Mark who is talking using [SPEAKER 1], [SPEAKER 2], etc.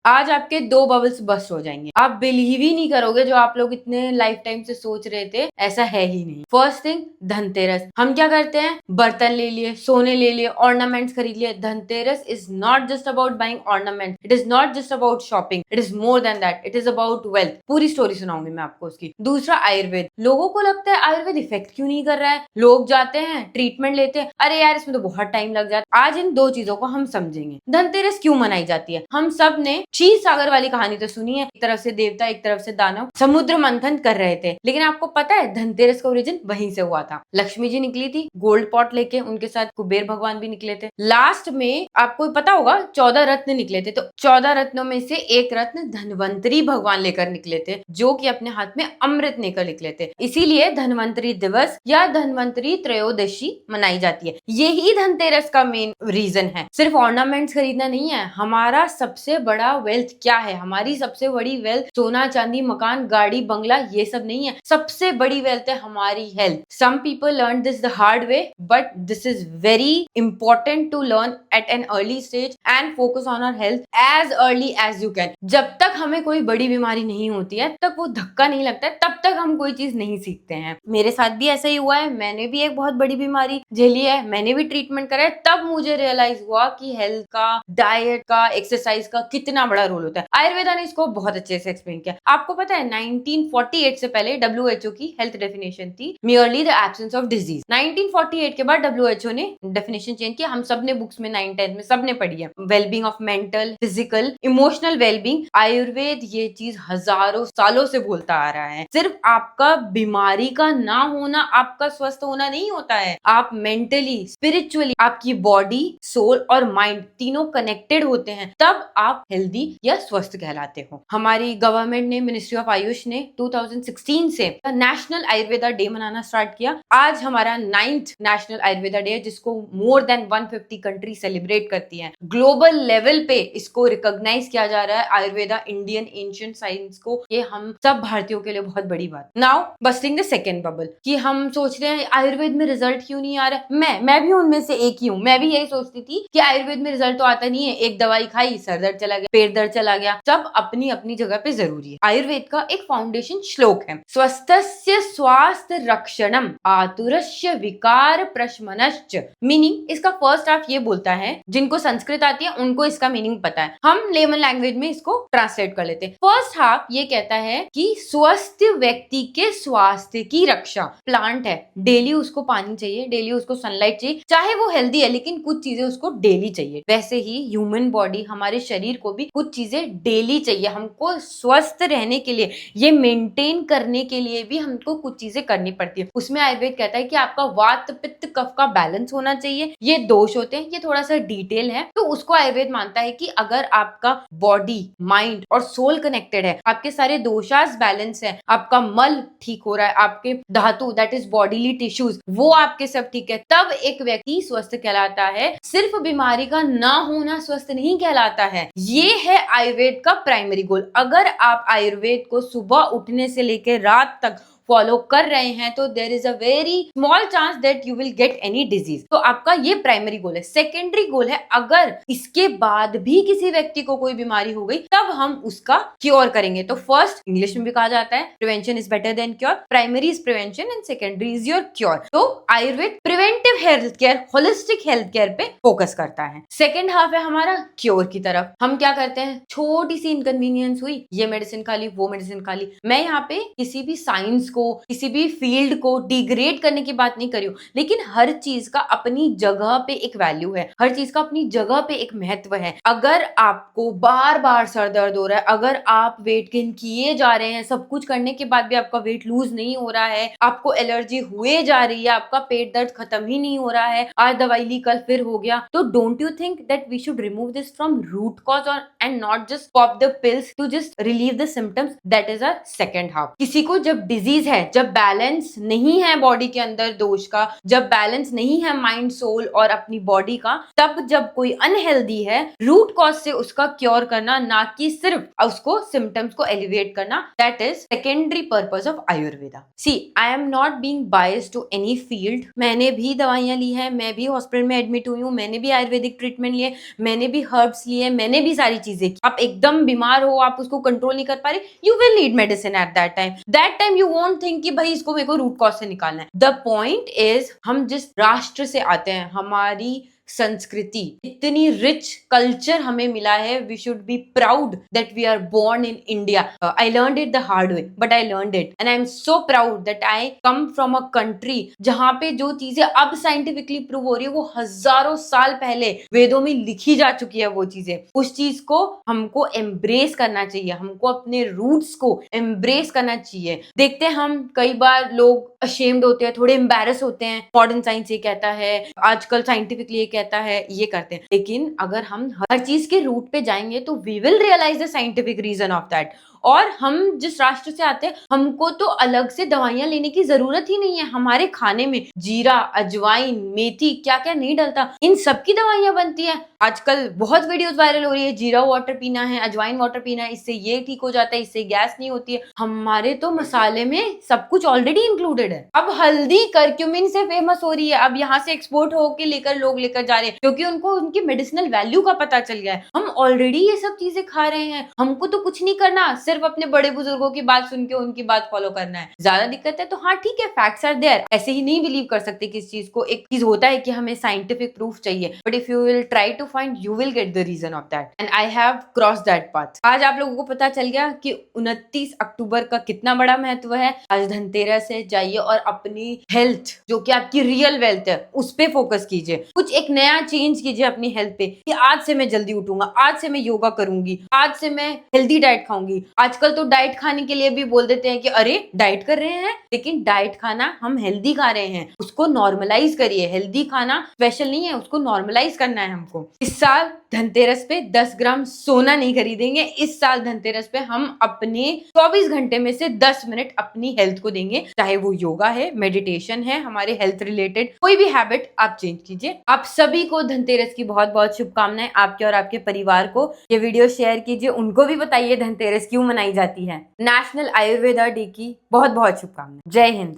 [SPEAKER 1] आज आपके 2 bubbles burst हो जाएंगे। आप बिलीव ही नहीं करोगे, जो आप लोग इतने लाइफ टाइम से सोच रहे थे ऐसा है ही नहीं। First thing, Dhanteras. हम क्या करते हैं, बर्तन ले लिए, सोने ले लिए, ऑर्नामेंट्स खरीद लिए। Dhanteras is not just about buying ornament, it is not just about shopping, it is more than that, it is about wealth. पूरी स्टोरी सुनाऊंगी मैं आपको उसकी। दूसरा, आयुर्वेद। लोगों को लगता है आयुर्वेद इफेक्ट क्यों नहीं कर रहा है, लोग जाते हैं ट्रीटमेंट लेते हैं, अरे यार इसमें तो बहुत टाइम लग जाता है। आज इन दो चीजों को हम समझेंगे। धनतेरस क्यों मनाई जाती है। हम सब ने क्षीर सागर वाली कहानी तो सुनी है, एक तरफ से देवता एक तरफ से दानव समुद्र मंथन कर रहे थे, लेकिन आपको पता है धनतेरस का ओरिजिन वहीं से हुआ था। लक्ष्मी जी निकली थी गोल्ड पॉट लेके, उनके साथ कुबेर भगवान भी निकले थे। लास्ट में आपको पता होगा 14 रत्न निकले थे, तो 14 रत्नों में से एक रत्न धनवंतरी भगवान लेकर निकले थे, जो कि अपने हाथ में अमृत लेकर निकले थे। इसीलिए धनवंतरी दिवस या धनवंतरी त्रयोदशी मनाई जाती है। यही धनतेरस का मेन रीजन है। सिर्फ ऑर्नामेंट्स खरीदना नहीं है, हमारा सबसे बड़ा वेल्थ क्या है, हमारी सबसे बड़ी वेल्थ सोना चांदी मकान गाड़ी बंगला ये सब नहीं है। सबसे बड़ी वेल्थ है हमारी health. Some people learn this the hard way, but this is very important to learn at an early stage and focus on our health as early as you can. जब तक हमें कोई बड़ी बीमारी नहीं होती है, तब वो धक्का नहीं लगता है, तब तक हम कोई चीज नहीं सीखते हैं। मेरे साथ भी ऐसा ही हुआ है, मैंने भी एक बहुत बड़ी बीमारी झेली है, मैंने भी ट्रीटमेंट करा है, तब मुझे रियलाइज हुआ कि हेल्थ का, डाइट का, एक्सरसाइज का कितना बड़ा रोल होता है। आयुर्वेदा ने इसको बहुत अच्छे से एक्सप्लेन किया। आपको पता है 1948 से पहले WHO की हेल्थ डेफिनेशन थी merely the absence of disease. 1948 के बाद WHO ने डेफिनेशन चेंज किया। हम सब ने बुक्स में 9th 10th में सबने पढ़ी है, wellbeing of mental physical emotional wellbeing. Ayurveda ये चीज हजारों सालों से बोलता आ रहा है। सिर्फ आपका बीमारी का ना होना आपका स्वस्थ होना नहीं होता है, आप मेंटली स्पिरिचुअली आपकी बॉडी सोल और माइंड तीनों कनेक्टेड होते हैं, तब आप हेल्दी या स्वस्थ कहलाते हो। हमारी गवर्नमेंट ने, मिनिस्ट्री ऑफ आयुष ने 2016 से नेशनल आयुर्वेदा डे मनाना स्टार्ट किया। आज हमारा 9th नेशनल आयुर्वेदा डे है, जिसको मोर देन 150 कंट्री सेलिब्रेट करती हैं। ग्लोबल लेवल पे इसको रिकॉग्नाइज किया जा रहा है आयुर्वेदा इंडियन एंशिएंट साइंस को। ये हम सब भारतीयों के लिए बहुत बड़ी बात। Now busting the second bubble, कि हम सोच रहे हैं आयुर्वेद में रिजल्ट क्यों नहीं आ रहा है। मैं भी उनमें से एक ही हूँ। मैं भी यही सोचती थी कि आयुर्वेद में रिजल्ट तो आता नहीं है, एक दवाई खाई सर दर्द चला गया, पेट दर्द चला गया। सब अपनी अपनी जगह पे जरूरी है। आयुर्वेद का एक फाउंडेशन श्लोक है, स्वस्थस्य स्वास्थ्य रक्षणम आतुरस्य विकार प्रशमनश्च। मीनिंग इसका फर्स्ट हाफ ये बोलता है, जिनको संस्कृत आती है उनको इसका मीनिंग पता है, हम लेमन लैंग्वेज में इसको ट्रांसलेट कर लेते हैं। फर्स्ट हाफ ये कहता है कि स्वस्थ व्यक्ति के स्वास्थ्य की रक्षा। प्लांट है, डेली उसको पानी चाहिए, डेली उसको सनलाइट चाहिए, चाहे वो हेल्दी है लेकिन कुछ चीजें उसको डेली चाहिए। वैसे ही ह्यूमन बॉडी, हमारे शरीर को भी कुछ चीजें डेली चाहिए। हमको स्वस्थ रहने के लिए, ये मेंटेन करने के लिए भी हमको कुछ चीजें करनी पड़ती है। उसमें आयुर्वेद कहता है कि आपका वात पित्त कफ का बैलेंस होना चाहिए। ये दोष होते हैं, ये थोड़ा सा डिटेल है, तो उसको आयुर्वेद मानता है कि अगर आपका बॉडी माइंड और सोल कनेक्टेड है, आपके सारे दोषास बैलेंस है, आपका मल ठीक हो रहा है, आपके धातु दैट इज बॉडीली टिश्यूज वो आपके सब ठीक है, तब एक व्यक्ति स्वस्थ कहलाता है। सिर्फ बीमारी का ना होना स्वस्थ नहीं कहलाता है। ये है आयुर्वेद का प्राइमरी गोल। अगर आप आयुर्वेद को सुबह उठने से लेकर रात तक फॉलो कर रहे हैं, तो there is a very small chance that you will get any disease. तो आपका ये प्राइमरी गोल है। सेकेंडरी गोल है, अगर इसके बाद भी किसी व्यक्ति को कोई बीमारी हो गई, तब हम उसका क्योर करेंगे। तो फर्स्ट, इंग्लिश में भी कहा जाता है prevention is better than cure. Primary is prevention and secondary is your cure. तो Ayurveda preventive health care, holistic health care पे फोकस करता है। सेकेंड हाफ है हमारा क्योर की तरफ। हम क्या करते हैं, छोटी सी इनकन्वीनियंस हुई, ये मेडिसिन खा ली, वो मेडिसिन खा ली। मैं यहाँ पे किसी भी साइंस को, किसी भी फील्ड को डिग्रेड करने की बात नहीं कर रही हूँ, लेकिन हर चीज का अपनी जगह पे एक वैल्यू है, हर चीज का अपनी जगह पे एक महत्व है। अगर आपको बार बार सर दर्द हो रहा है, अगर आप वेट गेन किए जा रहे हैं, सब कुछ करने के बाद भी आपका वेट लूज नहीं हो रहा है, आपको एलर्जी हुए जा रही है, आपका पेट दर्द खत्म ही नहीं हो रहा है, आज दवाई ली कल फिर हो गया, तो don't you think that we should remove this from root cause और and not just pop the pills to just relieve the symptoms. That is our second half. किसी को जब डिजीज है, जब बैलेंस नहीं है बॉडी के अंदर दोष का, जब बैलेंस नहीं है माइंड सोल और अपनी बॉडी का, तब जब कोई अनहेल्दी है, रूट कॉज से उसका क्योर करना, ना कि सिर्फ उसको सिम्टम्स को एलिवेट करना, that is secondary purpose of Ayurveda. See I am not being biased to any field. मैंने भी दवाइयां ली है, मैं भी हॉस्पिटल में एडमिट हुई हूँ, मैंने भी आयुर्वेदिक ट्रीटमेंट लिए, मैंने भी हर्ब्स लिए, मैंने भी सारी चीजें की। आप एकदम बीमार हो, आप उसको कंट्रोल नहीं कर पा रहे, you will need medicine at that time you won't think कि भाई इसको मेरे को रूट कॉज से निकालना है। द पॉइंट इज, हम जिस राष्ट्र से आते हैं, हमारी संस्कृति, इतनी रिच कल्चर हमें मिला है, we should be proud that we are born in India. I learned it the hard way, but I learned it and I am so proud that I come from a country जहां पे जो चीजें अब scientifically prove हो रही है, वो हजारों साल पहले वेदों में लिखी जा चुकी है। वो चीजें, उस चीज को हमको एम्ब्रेस करना चाहिए, हमको अपने रूट्स को एम्ब्रेस करना चाहिए। देखते हैं हम कई बार लोग अशेम्ड होते हैं, थोड़े एम्बैरस होते हैं, मॉडर्न साइंस ये कहता है, आजकल साइंटिफिकली ये कहता है, ये करते हैं। लेकिन अगर हम हर चीज के रूट पे जाएंगे तो we will realise the scientific reason of that. और हम जिस राष्ट्र से आते हैं, हमको तो अलग से दवाइयां लेने की जरूरत ही नहीं है। हमारे खाने में जीरा, अजवाइन, मेथी, क्या क्या नहीं डलता, इन सब की दवाइयां बनती है। आजकल बहुत वीडियोस वायरल हो रही है, जीरा वाटर पीना है, अजवाइन वाटर पीना है, इससे ये ठीक हो जाता है, इससे गैस नहीं होती है। हमारे तो मसाले में सब कुछ ऑलरेडी इंक्लूडेड है। अब हल्दी करक्यूमिन से फेमस हो रही है, अब यहाँ से एक्सपोर्ट होके लेकर लोग लेकर जा रहे हैं, क्योंकि उनको उनकी मेडिसिनल वैल्यू का पता चल गया है। हम ऑलरेडी ये सब चीजें खा रहे हैं, हमको तो कुछ नहीं करना, सिर्फ अपने बड़े बुजुर्गों की बात सुन के उनकी बात फॉलो करना है। ज्यादा दिक्कत है तो हाँ ठीक है, फैक्ट्स आर देयर, ऐसे ही नहीं बिलीव कर सकते किस चीज को। एक चीज होता है कि हमें साइंटिफिक प्रूफ चाहिए, but if you will try to find, you will get the reason of that, and I have cross that path. आज आप लोगों को पता चल गया कि 29 अक्टूबर का कितना बड़ा महत्व है। आज धनतेरस है, जाइए और अपनी हेल्थ, जो कि आपकी रियल वेल्थ है, उस पे फोकस कीजिए। कुछ एक नया चेंज कीजिए अपनी हेल्थ पे, कि आज से मैं जल्दी उठूंगा, आज से मैं योगा करूंगी, आज से मैं हेल्दी डाइट खाऊंगी। आजकल तो डाइट खाने के लिए भी बोल देते हैं कि अरे डाइट कर रहे हैं, लेकिन डाइट खाना हम हेल्दी खा रहे हैं, उसको नॉर्मलाइज करिए। हेल्दी खाना स्पेशल नहीं है, उसको नॉर्मलाइज करना है हमको। इस साल धनतेरस पे 10 ग्राम सोना नहीं खरीदेंगे। इस साल धनतेरस पे हम अपने 24 घंटे में से 10 मिनट अपनी हेल्थ को देंगे, चाहे वो योगा है, मेडिटेशन है, हमारे हेल्थ रिलेटेड कोई भी हैबिट आप चेंज कीजिए। आप सभी को धनतेरस की बहुत बहुत शुभकामनाएं, आपके और आपके परिवार को। ये वीडियो शेयर कीजिए, उनको भी बताइए धनतेरस क्यों मनाई जाती है। नेशनल आयुर्वेदा डे की बहुत बहुत शुभकामनाएं। जय हिंद।